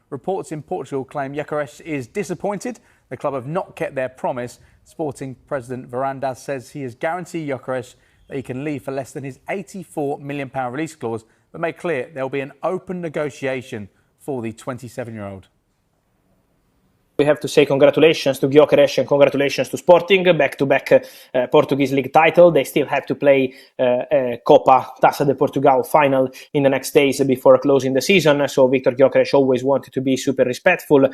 Reports in Portugal claim Gyökeres is disappointed. The club have not kept their promise. Sporting President Varandas says he has guaranteed Gyökeres that he can leave for less than his £84 million release clause, but made clear there will be an open negotiation for the 27-year-old. We have to say congratulations to Gyökeres and congratulations to Sporting, back-to-back Portuguese league title. They still have to play Copa Taça de Portugal final in the next days before closing the season. So Victor Gyökeres always wanted to be super respectful.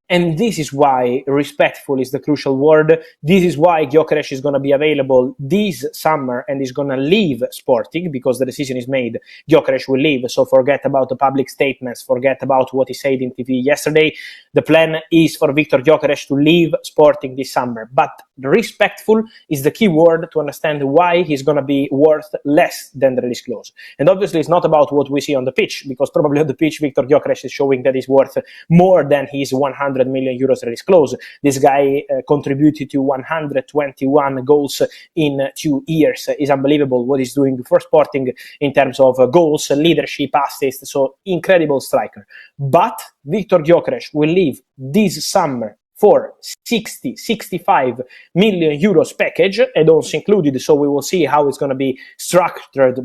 And this is why respectful is the crucial word. This is why Gyökeres is going to be available this summer and is going to leave Sporting because the decision is made. Gyökeres will leave. So forget about the public statements. Forget about what he said in TV yesterday. The plan is for Victor Gyökeres to leave Sporting this summer. But respectful is the key word to understand why he's going to be worth less than the release clause. And obviously it's not about what we see on the pitch, because probably on the pitch Victor Gyökeres is showing that he's worth more than his 100 million euros release clause. This guy contributed to 121 goals in 2 years. It's unbelievable what he's doing for Sporting in terms of goals, leadership, assists. So incredible striker. But Victor Gyökeres will leave this summer for 65 million euros package, add-ons included, so we will see how it's going to be structured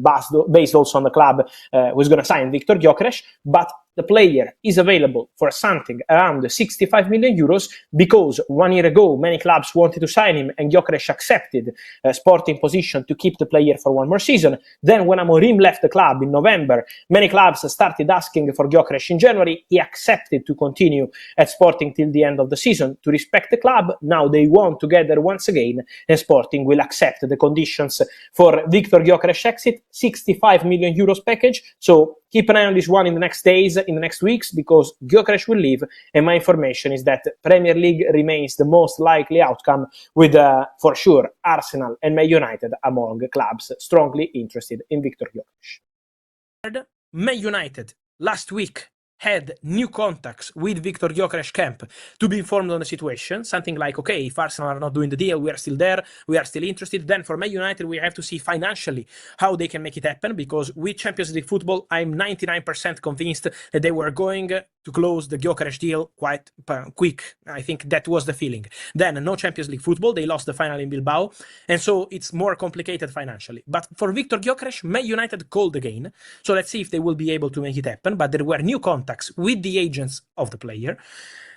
based also on the club who's going to sign Victor Gyökeres, but the player is available for something around 65 million euros because 1 year ago many clubs wanted to sign him and Gyökeres accepted Sporting position to keep the player for 1 more season. Then when Amorim left the club in November, many clubs started asking for Gyökeres in January. He accepted to continue at Sporting till the end of the season to respect the club. Now they want together once again and Sporting will accept the conditions for Victor Gyökeres exit, 65 million euros package. So keep an eye on this one in the next days, in the next weeks, because Gyökeres will leave, and my information is that Premier League remains the most likely outcome with, for sure, Arsenal and Man United among clubs strongly interested in Victor Gyökeres. Man United last week had new contacts with Victor Gyökeres camp to be informed on the situation. Something like, okay, if Arsenal are not doing the deal, we are still there, we are still interested. Then for Man United, we have to see financially how they can make it happen, because with Champions League football, I'm 99% convinced that they were going to close the Gyökeres deal quite quick. I think that was the feeling. Then no Champions League football, they lost the final in Bilbao, and so it's more complicated financially. But for Victor Gyökeres, Man United called again, so let's see if they will be able to make it happen. But there were new contacts with the agents of the player.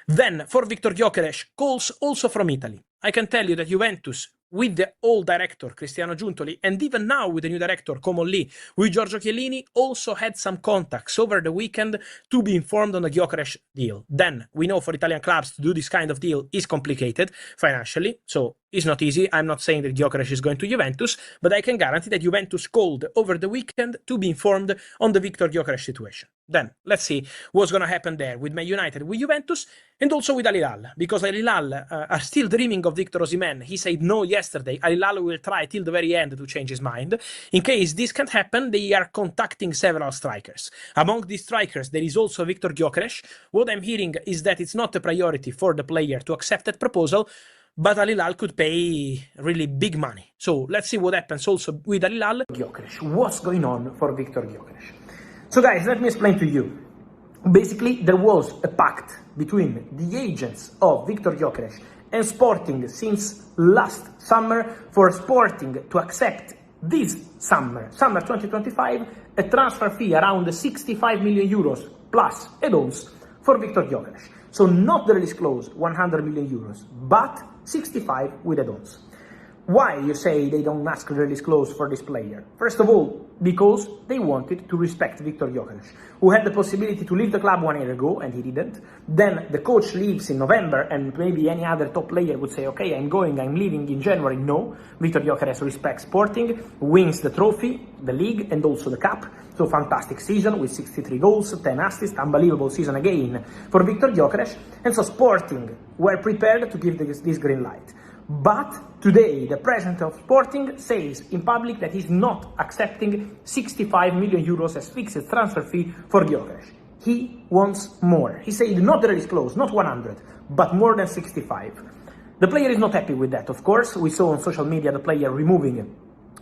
Then for Victor Gyökeres, calls also from Italy. I can tell you that Juventus, with the old director Cristiano Giuntoli, and even now with the new director Comolli, with Giorgio Chiellini, also had some contacts over the weekend to be informed on the Gyökeres deal. Then we know for Italian clubs to do this kind of deal is complicated financially, so it's not easy. I'm not saying that Gyökeres is going to Juventus, but I can guarantee that Juventus called over the weekend to be informed on the Victor Gyökeres situation. Then let's see what's going to happen there with Man United, with Juventus, and also with Al Hilal, because Al Hilal are still dreaming of Victor Osimhen. He said no yesterday. Al Hilal will try till the very end to change his mind. In case this can't happen, they are contacting several strikers. Among these strikers, there is also Victor Gyökeres. What I'm hearing is that it's not a priority for the player to accept that proposal, but Al Hilal could pay really big money. So let's see what happens also with Al Hilal. Gyökeres. What's going on for Victor Gyökeres? So guys, let me explain to you. Basically, there was a pact between the agents of Victor Gyökeres and Sporting since last summer for Sporting to accept this summer 2025, a transfer fee around 65 million euros plus add-ons for Victor Gyökeres. So not the release clause, 100 million euros, but 65 with add-ons. Why, you say, they don't ask the release clause for this player? First of all, because they wanted to respect Victor Gyökeres, who had the possibility to leave the club 1 year ago, and he didn't. Then the coach leaves in November, and maybe any other top player would say, okay, I'm leaving in January. No, Victor Gyökeres respects Sporting, wins the trophy, the league, and also the cup. So fantastic season with 63 goals, 10 assists, unbelievable season again for Victor Gyökeres. And so Sporting were prepared to give this green light. But today, the president of Sporting says in public that he's not accepting 65 million euros as fixed transfer fee for Gyökeres. He wants more. He said not the release clause, not 100, but more than 65. The player is not happy with that, of course. We saw on social media the player removing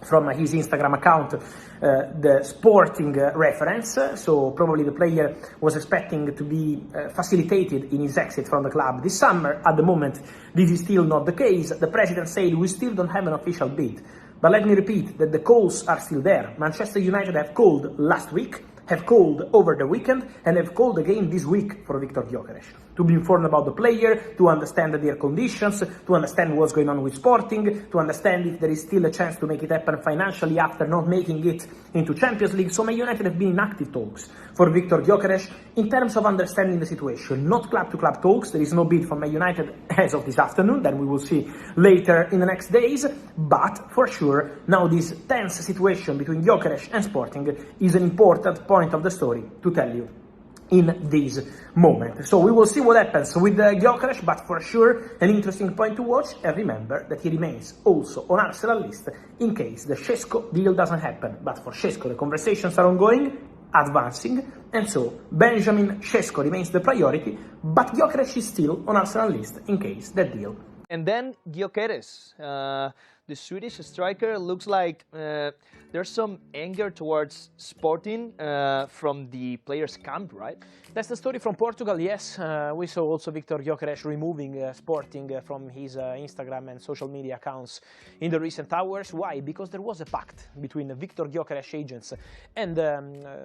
from his Instagram account the Sporting reference, so probably the player was expecting to be facilitated in his exit from the club this summer. At the moment, this is still not the case. The president said we still don't have an official bid. But let me repeat that the calls are still there. Manchester United have called last week, have called over the weekend, and have called again this week for Victor Gyökeres to be informed about the player, to understand their conditions, to understand what's going on with Sporting, to understand if there is still a chance to make it happen financially after not making it into Champions League. So Man United have been in active talks for Victor Gyökeres in terms of understanding the situation, not club-to-club talks. There is no bid from Man United as of this afternoon, then we will see later in the next days, but for sure, now this tense situation between Gyökeres and Sporting is an important point of the story to tell you in this moment. So we will see what happens with Gyökeres, but for sure an interesting point to watch, and remember that he remains also on Arsenal list in case the Šeško deal doesn't happen. But for Šeško the conversations are ongoing, advancing, and so Benjamin Šeško remains the priority, but Gyökeres is still on Arsenal list in case that deal. And then Gyökeres, the Swedish striker, looks like there's some anger towards Sporting from the players' camp, right? That's the story from Portugal, yes. We saw also Victor Gyökeres removing Sporting from his Instagram and social media accounts in the recent hours. Why? Because there was a pact between Victor Gyökeres agents and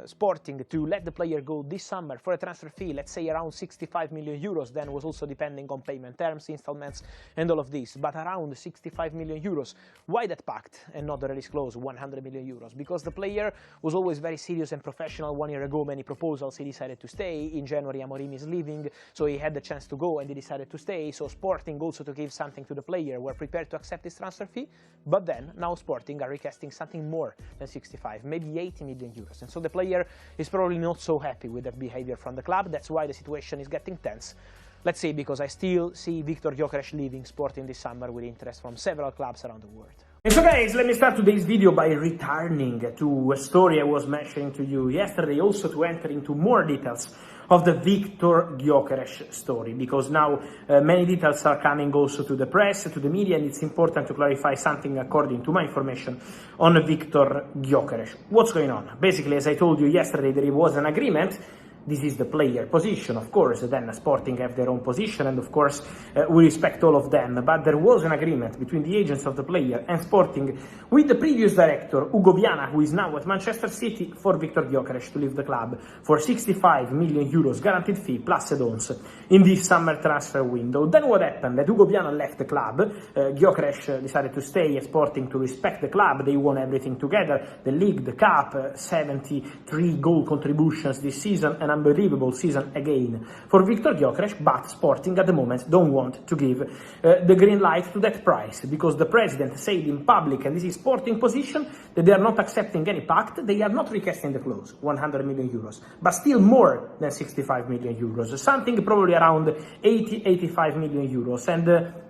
Sporting to let the player go this summer for a transfer fee, let's say around 65 million euros, then was also depending on payment terms, installments, and all of this, but around 65 million euros. Why that pact and not the release clause, 100 million euros? Because the player was always very serious and professional. 1 year ago, many proposals, he decided to stay. In January, Amorim is leaving, so he had the chance to go and he decided to stay. So Sporting, also to give something to the player, were prepared to accept this transfer fee. But then, now Sporting are requesting something more than 65, maybe 80 million euros. And so the player is probably not so happy with that behavior from the club. That's why the situation is getting tense. Let's say, because I still see Victor Gyökeres leaving Sporting this summer with interest from several clubs around the world. And so guys, let me start today's video by returning to a story I was mentioning to you yesterday, also to enter into more details of the Victor Gyökeres story, because now many details are coming also to the press, to the media, and it's important to clarify something according to my information on Victor Gyökeres. What's going on? Basically, as I told you yesterday, there was an agreement. This is the player position, of course, then Sporting have their own position, and of course we respect all of them, but there was an agreement between the agents of the player and Sporting with the previous director, Ugo Viana, who is now at Manchester City, for Victor Gyökeres to leave the club for 65 million euros guaranteed fee plus add-ons in this summer transfer window. Then what happened? That Ugo Viana left the club, Gyökeres decided to stay at Sporting to respect the club. They won everything together, the league, the cup, 73 goal contributions this season, and unbelievable season again for Victor Gyökeres, but Sporting at the moment don't want to give the green light to that price, because the president said in public, and this is Sporting position, that they are not accepting any pact, they are not requesting the clause, 100 million euros, but still more than 65 million euros, something probably around 80-85 million euros, and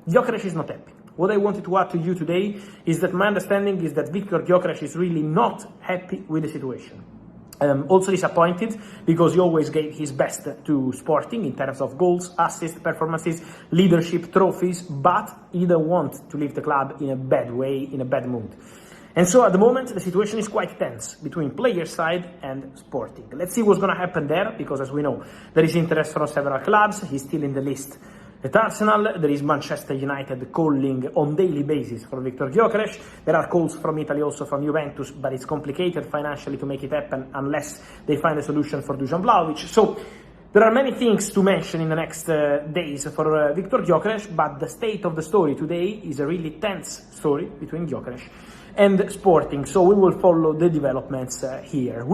Gyökeres is not happy. What I wanted to add to you today is that my understanding is that Victor Gyökeres is really not happy with the situation. Also disappointed because he always gave his best to Sporting in terms of goals, assists, performances, leadership, trophies, but he don't want to leave the club in a bad way, in a bad mood. And so at the moment the situation is quite tense between player side and Sporting. Let's see what's going to happen there, because as we know there is interest from several clubs. He's still in the list at Arsenal. There is Manchester United calling on daily basis for Victor Gyökeres. There are calls from Italy, also from Juventus, but it's complicated financially to make it happen unless they find a solution for Dusan Vlahovic. So there are many things to mention in the next days for Victor Gyökeres, but the state of the story today is a really tense story between Gyökeres and Sporting. So we will follow the developments here.